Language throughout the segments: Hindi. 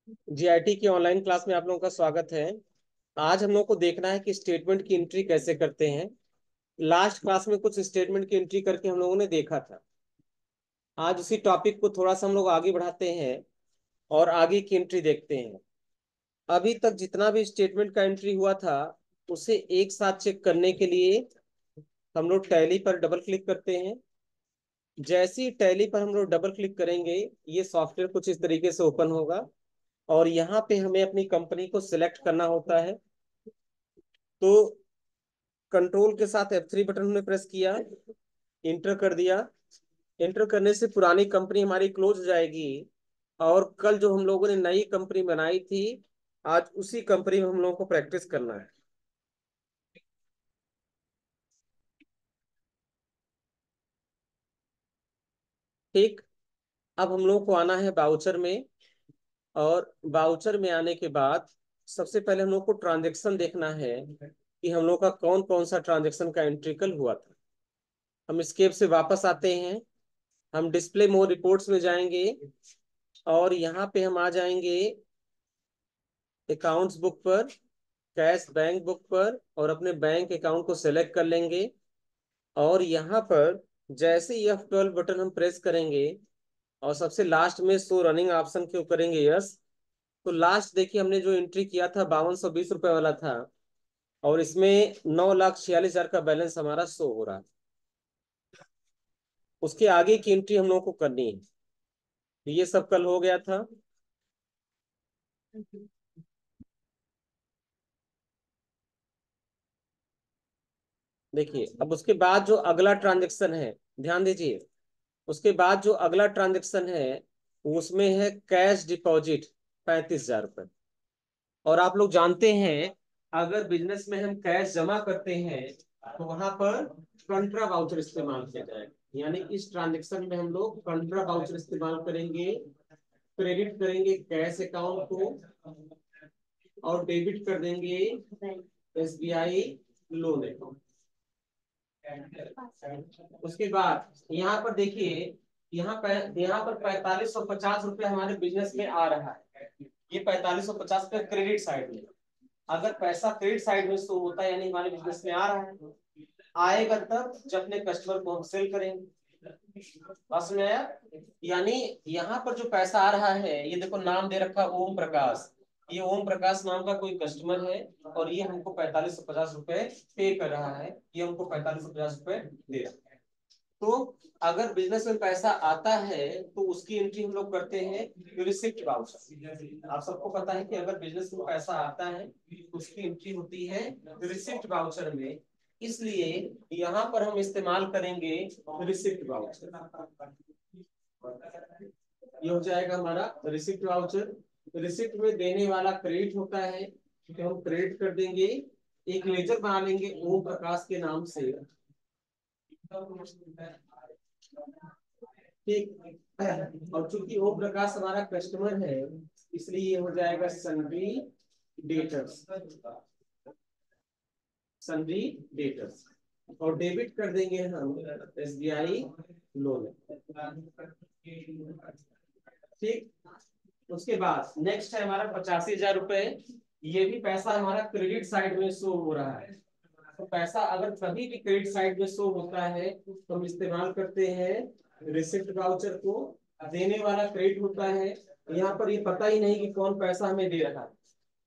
जीआईटी की ऑनलाइन क्लास में आप लोगों का स्वागत है। आज हम लोग को देखना है कि स्टेटमेंट की एंट्री कैसे करते हैं। लास्ट क्लास में कुछ स्टेटमेंट की एंट्री करके हम लोगों ने देखा था। आज उसी टॉपिक को थोड़ा सा हम लोग आगे बढ़ाते हैं और आगे की एंट्री देखते हैं। अभी तक जितना भी स्टेटमेंट का एंट्री हुआ था उसे एक साथ चेक करने के लिए हम लोग टैली पर डबल क्लिक करते हैं। जैसे ही टैली पर हम लोग डबल क्लिक करेंगे ये सॉफ्टवेयर कुछ इस तरीके से ओपन होगा और यहाँ पे हमें अपनी कंपनी को सिलेक्ट करना होता है। तो कंट्रोल के साथ F3 बटन हमने प्रेस किया, इंटर कर दिया। इंटर करने से पुरानी कंपनी हमारी क्लोज हो जाएगी और कल जो हम लोगों ने नई कंपनी बनाई थी आज उसी कंपनी में हम लोगों को प्रैक्टिस करना है। ठीक। अब हम लोगों को आना है बाउचर में और बाउचर में आने के बाद सबसे पहले हम लोग को ट्रांजेक्शन देखना है कि हम लोग का कौन कौन सा ट्रांजेक्शन का एंट्री कल हुआ था। हम स्केप से वापस आते हैं, हम डिस्प्ले मोर रिपोर्ट्स में जाएंगे और यहाँ पे हम आ जाएंगे अकाउंट्स बुक पर, कैश बैंक बुक पर और अपने बैंक अकाउंट को सेलेक्ट कर लेंगे। और यहाँ पर जैसे ही F12 बटन हम प्रेस करेंगे और सबसे लास्ट में शो रनिंग ऑप्शन क्यों करेंगे यस। तो लास्ट देखिए हमने जो एंट्री किया था 5220 रुपये वाला था और इसमें 9,46,000 का बैलेंस हमारा शो हो रहा है। उसके आगे की एंट्री हम लोगों को करनी है। ये सब कल हो गया था। देखिए अब उसके बाद जो अगला ट्रांजेक्शन है, ध्यान दीजिए, उसके बाद जो अगला ट्रांजेक्शन है उसमें है कैश डिपॉजिट 35,000 रुपये। और आप लोग जानते हैं अगर बिजनेस में हम कैश जमा करते हैं तो वहां पर कंट्रा वाउचर इस्तेमाल किया जाएगा। यानी इस ट्रांजेक्शन में हम लोग कंट्रा वाउचर इस्तेमाल करेंगे। क्रेडिट करेंगे कैश अकाउंट को और डेबिट कर देंगे एसबीआई लोन अकाउंट। उसके बाद यहाँ पर देखिए, यहाँ पर 4550 रुपये हमारे बिजनेस में आ रहा है। ये 4550 का क्रेडिट साइड में, अगर पैसा क्रेडिट साइड में शो होता है यानी हमारे बिजनेस में आ रहा है। आएगा तब जब अपने कस्टमर को हम सेल करेंगे। बस में आया। यानी यहाँ पर जो पैसा आ रहा है ये देखो नाम दे रखा ओम प्रकाश। ये ओम प्रकाश नाम का कोई कस्टमर है और ये हमको 4550 रुपये पे कर रहा है। ये हमको 4550 रुपये दे रहा है। तो अगर बिजनेस में पैसा आता है तो उसकी एंट्री हम लोग करते हैं रिसिप्ट वाउचर। आप सबको पता है कि अगर बिजनेस में पैसा आता है तो उसकी एंट्री होती है रिसिप्ट वाउचर में। इसलिए यहाँ पर हम इस्तेमाल करेंगे रिसिप्ट वाउचर। ये हो जाएगा हमारा रिसिप्ट वाउचर। रिसिप्ट में देने वाला क्रेडिट होता है तो हम क्रेडिट कर देंगे। एक लेजर बना लेंगे ओम प्रकाश के नाम से। ठीक। और चूंकि ओम प्रकाश हमारा कस्टमर है इसलिए ये हो जाएगा सन्वी डेटर्स। सन्वी डेटर्स और डेबिट कर देंगे हम एसबीआई लोन। ठीक। उसके बाद नेक्स्ट है हमारा 85,000 रुपए। ये भी पैसा हमारा क्रेडिट साइड में शो हो रहा है। तो पैसा अगर कभी भी क्रेडिट साइड में शो होता है तो हम इस्तेमाल करते हैं रिसिप्ट वाउचर को। देने वाला क्रेडिट होता है। यहाँ पर ये पता ही नहीं कि कौन पैसा हमें दे रहा है,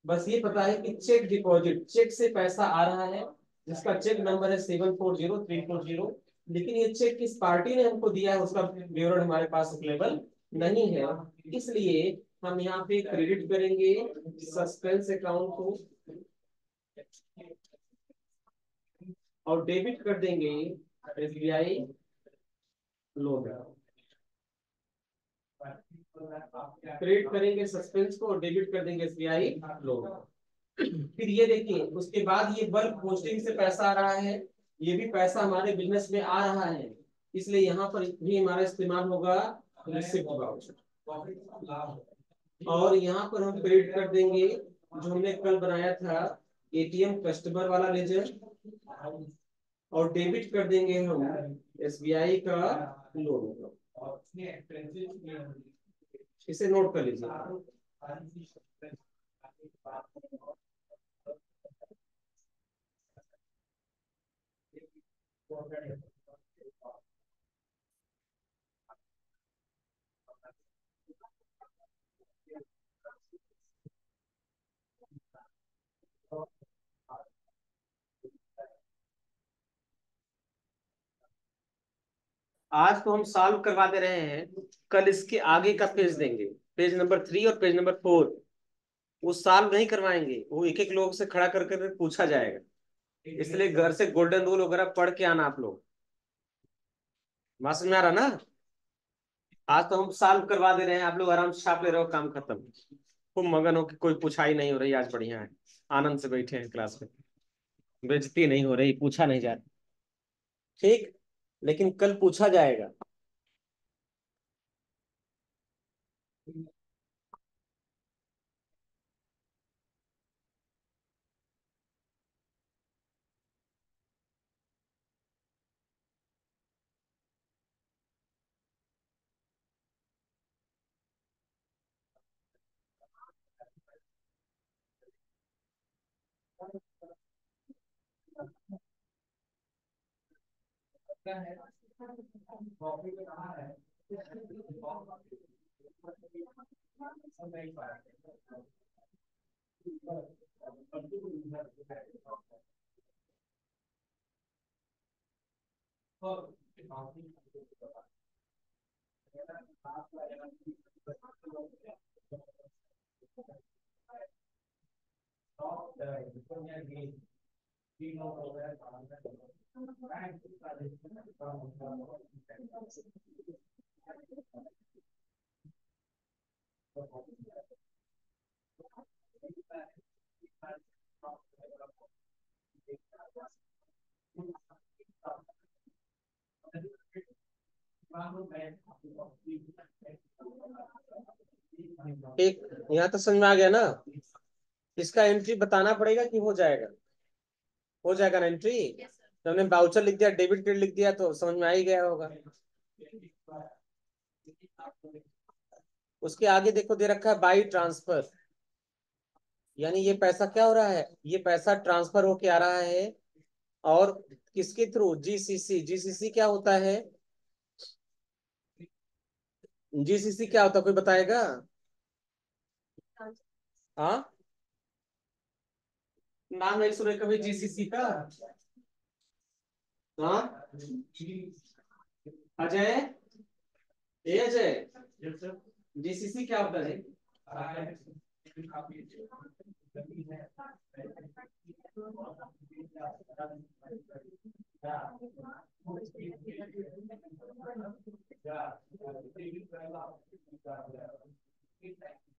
बस ये पता है कि चेक डिपॉजिट, चेक से पैसा आ रहा है जिसका चेक नंबर है 740340। लेकिन ये चेक किस पार्टी ने हमको दिया है उसका विवरण हमारे पास अवेलेबल नहीं है। इसलिए हम यहाँ पे क्रेडिट करेंगे सस्पेंस अकाउंट को और डेबिट कर देंगे एसबीआई लोन। क्रेडिट करेंगे सस्पेंस को और डेबिट कर देंगे एसबीआई लोन। फिर ये देखिए उसके बाद ये बल्क पोस्टिंग से पैसा आ रहा है। ये भी पैसा हमारे बिजनेस में आ रहा है इसलिए यहाँ पर भी हमारा इस्तेमाल होगा रिसिप्ट वाउचर। और यहाँ पर हम क्रेडिट कर देंगे जो हमने कल बनाया था एटीएम कस्टमर वाला लेजर और डेबिट कर देंगे हम एसबीआई का लोन। इसे नोट कर लीजिए। आज तो हम सॉल्व करवा दे रहे हैं, कल इसके आगे का पेज देंगे, पेज नंबर 3 और पेज नंबर 4। वो सॉल्व नहीं करवाएंगे, वो एक एक लोग से खड़ा कर कर पूछा जाएगा। इसलिए घर से गोल्डन रूल वगैरह पढ़ के आना आप लोग। बात समझ में आ रहा ना? आज तो हम सॉल्व करवा दे रहे हैं, आप लोग आराम से छाप ले रहे हो, काम खत्म। खूब मगन हो कि कोई पूछाई नहीं हो रही, आज बढ़िया है, आनंद से बैठे हैं क्लास में, बेइज्जती नहीं हो रही, पूछा नहीं जा रहा। ठीक, लेकिन कल पूछा जाएगा। ठीक, यहाँ तो समझ में आ गया ना? इसका एंट्री बताना पड़ेगा कि हो जाएगा? हो जाएगा ना एंट्री? तो हमने बाउचर लिख दिया, डेबिट क्रेडिट लिख दिया, तो समझ में आ ही गया होगा। उसके आगे देखो दे रखा है बाई ट्रांसफर, यानी ये पैसा क्या हो रहा है, ये पैसा ट्रांसफर होके आ रहा है। और किसके थ्रू? जीसीसी। जीसीसी क्या होता है? जीसीसी क्या होता है, कोई बताएगा? हाँ, नाम नहीं सुने कभी जीसीसी का? हाँ, अजय, ए अजय, जीसीसी क्या होता है?